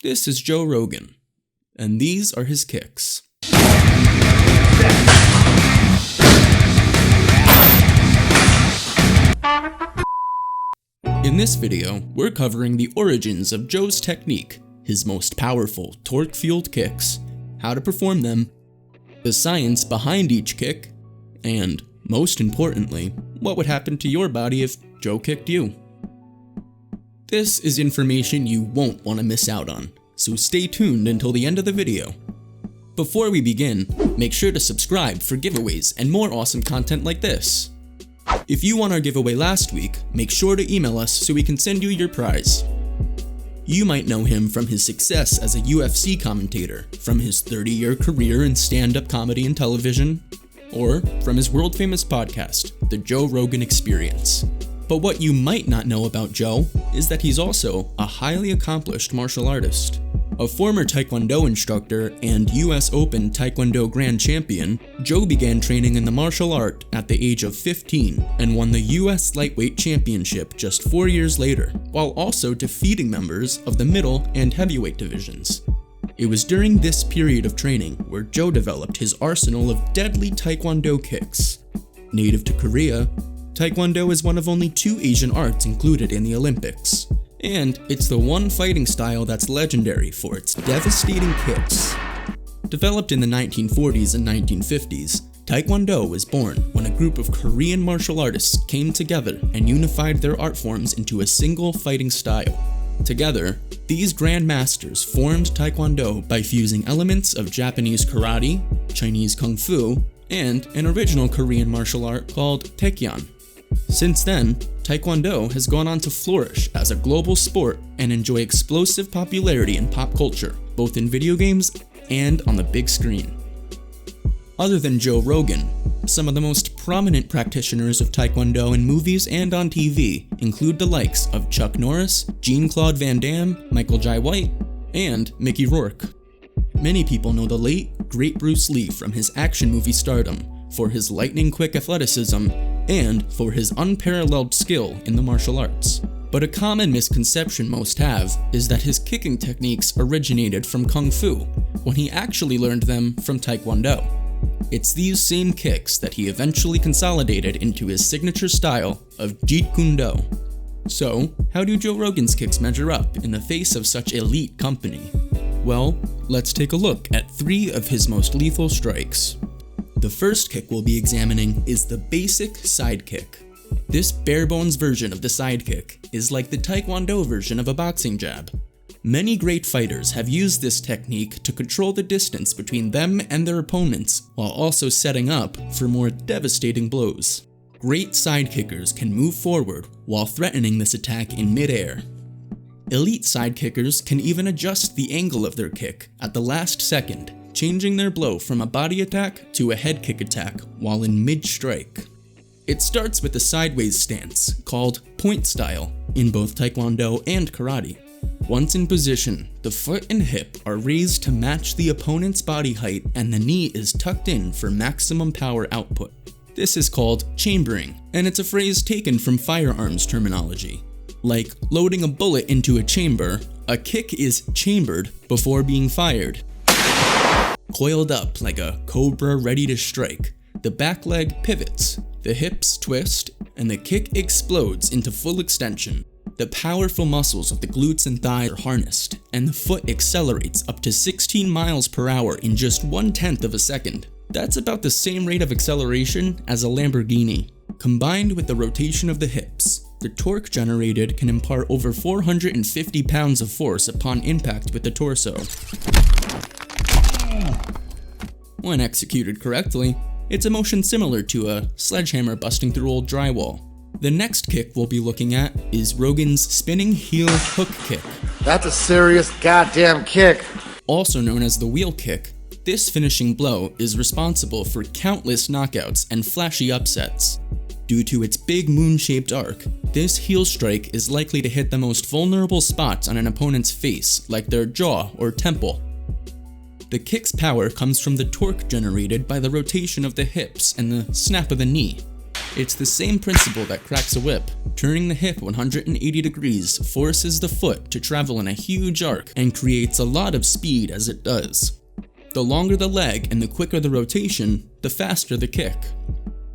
This is Joe Rogan, and these are his kicks. In this video, we're covering the origins of Joe's technique, his most powerful torque-fueled kicks, how to perform them, the science behind each kick, and, most importantly, what would happen to your body if Joe kicked you. This is information you won't want to miss out on, so stay tuned until the end of the video. Before we begin, make sure to subscribe for giveaways and more awesome content like this. If you won our giveaway last week, make sure to email us so we can send you your prize. You might know him from his success as a UFC commentator, from his 30-year career in stand-up comedy and television, or from his world-famous podcast, The Joe Rogan Experience. But what you might not know about Joe is that he's also a highly accomplished martial artist. A former Taekwondo instructor and US Open Taekwondo Grand Champion, Joe began training in the martial art at the age of 15 and won the US Lightweight Championship just 4 years later, while also defeating members of the middle and heavyweight divisions. It was during this period of training where Joe developed his arsenal of deadly Taekwondo kicks. Native to Korea, Taekwondo is one of only 2 Asian arts included in the Olympics, and it's the one fighting style that's legendary for its devastating kicks. Developed in the 1940s and 1950s, Taekwondo was born when a group of Korean martial artists came together and unified their art forms into a single fighting style. Together, these grandmasters formed Taekwondo by fusing elements of Japanese karate, Chinese kung fu, and an original Korean martial art called Taekyon. Since then, Taekwondo has gone on to flourish as a global sport and enjoy explosive popularity in pop culture, both in video games and on the big screen. Other than Joe Rogan, some of the most prominent practitioners of Taekwondo in movies and on TV include the likes of Chuck Norris, Jean-Claude Van Damme, Michael Jai White, and Mickey Rourke. Many people know the late, great Bruce Lee from his action movie stardom, for his lightning-quick athleticism, and for his unparalleled skill in the martial arts. But a common misconception most have is that his kicking techniques originated from Kung Fu, when he actually learned them from Taekwondo. It's these same kicks that he eventually consolidated into his signature style of Jeet Kune Do. So, how do Joe Rogan's kicks measure up in the face of such elite company? Well, let's take a look at 3 of his most lethal strikes. The first kick we'll be examining is the basic side kick. This bare-bones version of the side kick is like the Taekwondo version of a boxing jab. Many great fighters have used this technique to control the distance between them and their opponents, while also setting up for more devastating blows. Great side kickers can move forward while threatening this attack in mid-air. Elite side kickers can even adjust the angle of their kick at the last second, changing their blow from a body attack to a head kick attack while in mid-strike. It starts with a sideways stance, called point style, in both Taekwondo and karate. Once in position, the foot and hip are raised to match the opponent's body height and the knee is tucked in for maximum power output. This is called chambering, and it's a phrase taken from firearms terminology. Like loading a bullet into a chamber, a kick is chambered before being fired. Coiled up like a cobra ready to strike, the back leg pivots, the hips twist, and the kick explodes into full extension. The powerful muscles of the glutes and thighs are harnessed, and the foot accelerates up to 16 miles per hour in just 1/10 of a second. That's about the same rate of acceleration as a Lamborghini. Combined with the rotation of the hips, the torque generated can impart over 450 pounds of force upon impact with the torso. When executed correctly, it's a motion similar to a sledgehammer busting through old drywall. The next kick we'll be looking at is Rogan's spinning heel hook kick. That's a serious goddamn kick. Also known as the wheel kick, this finishing blow is responsible for countless knockouts and flashy upsets. Due to its big moon-shaped arc, this heel strike is likely to hit the most vulnerable spots on an opponent's face, like their jaw or temple. The kick's power comes from the torque generated by the rotation of the hips and the snap of the knee. It's the same principle that cracks a whip. Turning the hip 180 degrees forces the foot to travel in a huge arc and creates a lot of speed as it does. The longer the leg and the quicker the rotation, the faster the kick.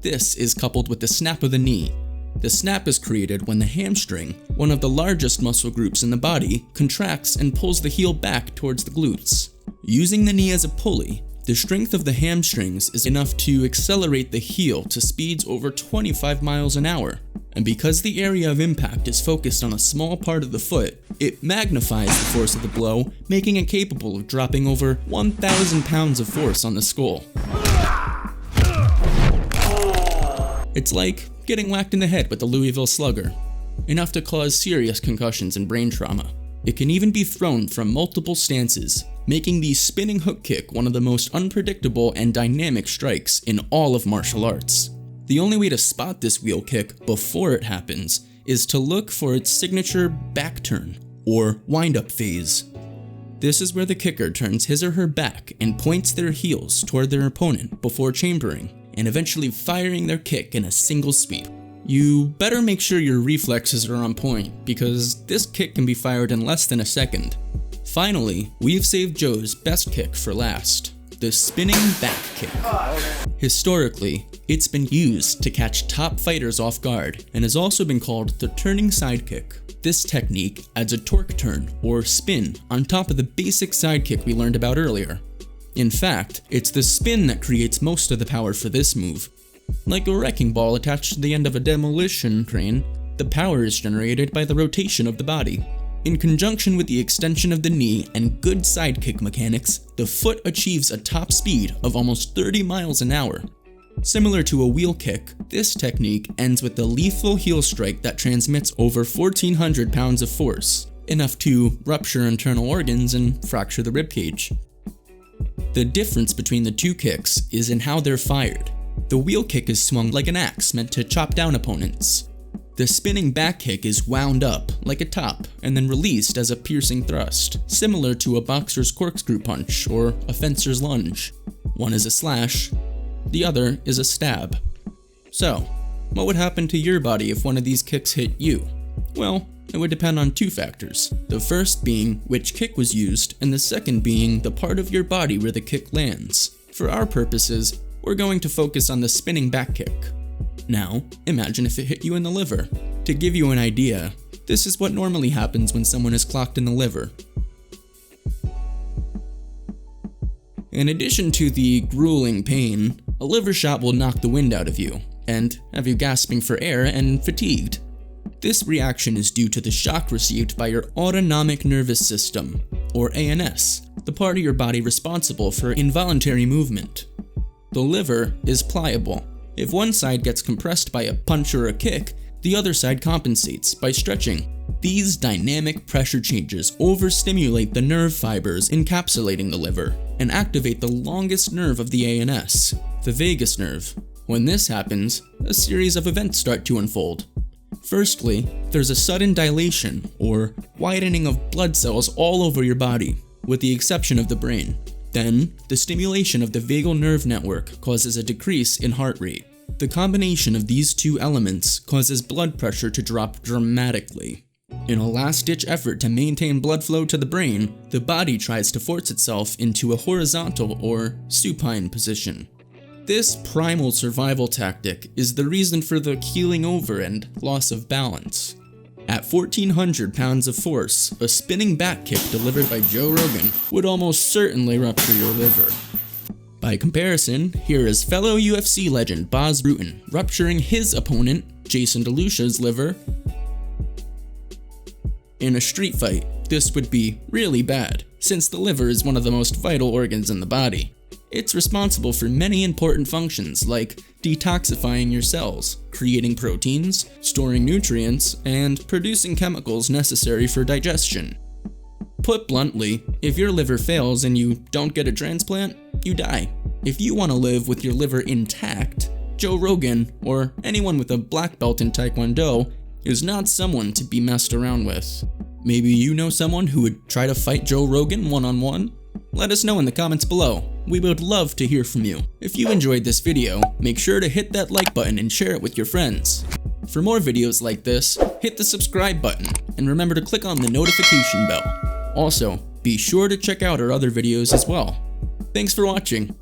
This is coupled with the snap of the knee. The snap is created when the hamstring, one of the largest muscle groups in the body, contracts and pulls the heel back towards the glutes. Using the knee as a pulley, the strength of the hamstrings is enough to accelerate the heel to speeds over 25 miles an hour. And because the area of impact is focused on a small part of the foot, it magnifies the force of the blow, making it capable of dropping over 1,000 pounds of force on the skull. It's like getting whacked in the head with the Louisville Slugger, enough to cause serious concussions and brain trauma. It can even be thrown from multiple stances, making the spinning hook kick one of the most unpredictable and dynamic strikes in all of martial arts. The only way to spot this wheel kick before it happens is to look for its signature back turn, or wind-up phase. This is where the kicker turns his or her back and points their heels toward their opponent before chambering, and eventually firing their kick in a single sweep. You better make sure your reflexes are on point, because this kick can be fired in less than a second. Finally, we've saved Joe's best kick for last, the spinning back kick. Historically, it's been used to catch top fighters off guard, and has also been called the turning side kick. This technique adds a torque turn, or spin, on top of the basic side kick we learned about earlier. In fact, it's the spin that creates most of the power for this move. Like a wrecking ball attached to the end of a demolition crane, the power is generated by the rotation of the body. In conjunction with the extension of the knee and good sidekick mechanics, the foot achieves a top speed of almost 30 miles an hour. Similar to a wheel kick, this technique ends with a lethal heel strike that transmits over 1,400 pounds of force, enough to rupture internal organs and fracture the ribcage. The difference between the two kicks is in how they're fired. The wheel kick is swung like an axe meant to chop down opponents. The spinning back kick is wound up like a top and then released as a piercing thrust, similar to a boxer's corkscrew punch or a fencer's lunge. One is a slash, the other is a stab. So, what would happen to your body if one of these kicks hit you? Well, it would depend on two factors. The first being which kick was used, and the second being the part of your body where the kick lands. For our purposes, we're going to focus on the spinning back kick. Now, imagine if it hit you in the liver. To give you an idea, this is what normally happens when someone is clocked in the liver. In addition to the grueling pain, a liver shot will knock the wind out of you, and have you gasping for air and fatigued. This reaction is due to the shock received by your autonomic nervous system, or ANS, the part of your body responsible for involuntary movement. The liver is pliable. If one side gets compressed by a punch or a kick, the other side compensates by stretching. These dynamic pressure changes overstimulate the nerve fibers encapsulating the liver and activate the longest nerve of the ANS, the vagus nerve. When this happens, a series of events start to unfold. Firstly, there's a sudden dilation or widening of blood cells all over your body, with the exception of the brain. Then, the stimulation of the vagal nerve network causes a decrease in heart rate. The combination of these two elements causes blood pressure to drop dramatically. In a last-ditch effort to maintain blood flow to the brain, the body tries to force itself into a horizontal or supine position. This primal survival tactic is the reason for the keeling over and loss of balance. At 1,400 pounds of force, a spinning back kick delivered by Joe Rogan would almost certainly rupture your liver. By comparison, here is fellow UFC legend Bas Rutten rupturing his opponent, Jason DeLucia's liver, in a street fight. This would be really bad, since the liver is one of the most vital organs in the body. It's responsible for many important functions like detoxifying your cells, creating proteins, storing nutrients, and producing chemicals necessary for digestion. Put bluntly, if your liver fails and you don't get a transplant, you die. If you want to live with your liver intact, Joe Rogan, or anyone with a black belt in Taekwondo, is not someone to be messed around with. Maybe you know someone who would try to fight Joe Rogan one-on-one? Let us know in the comments below. We would love to hear from you. If you enjoyed this video, make sure to hit that like button and share it with your friends. For more videos like this, hit the subscribe button and remember to click on the notification bell. Also, be sure to check out our other videos as well. Thanks for watching.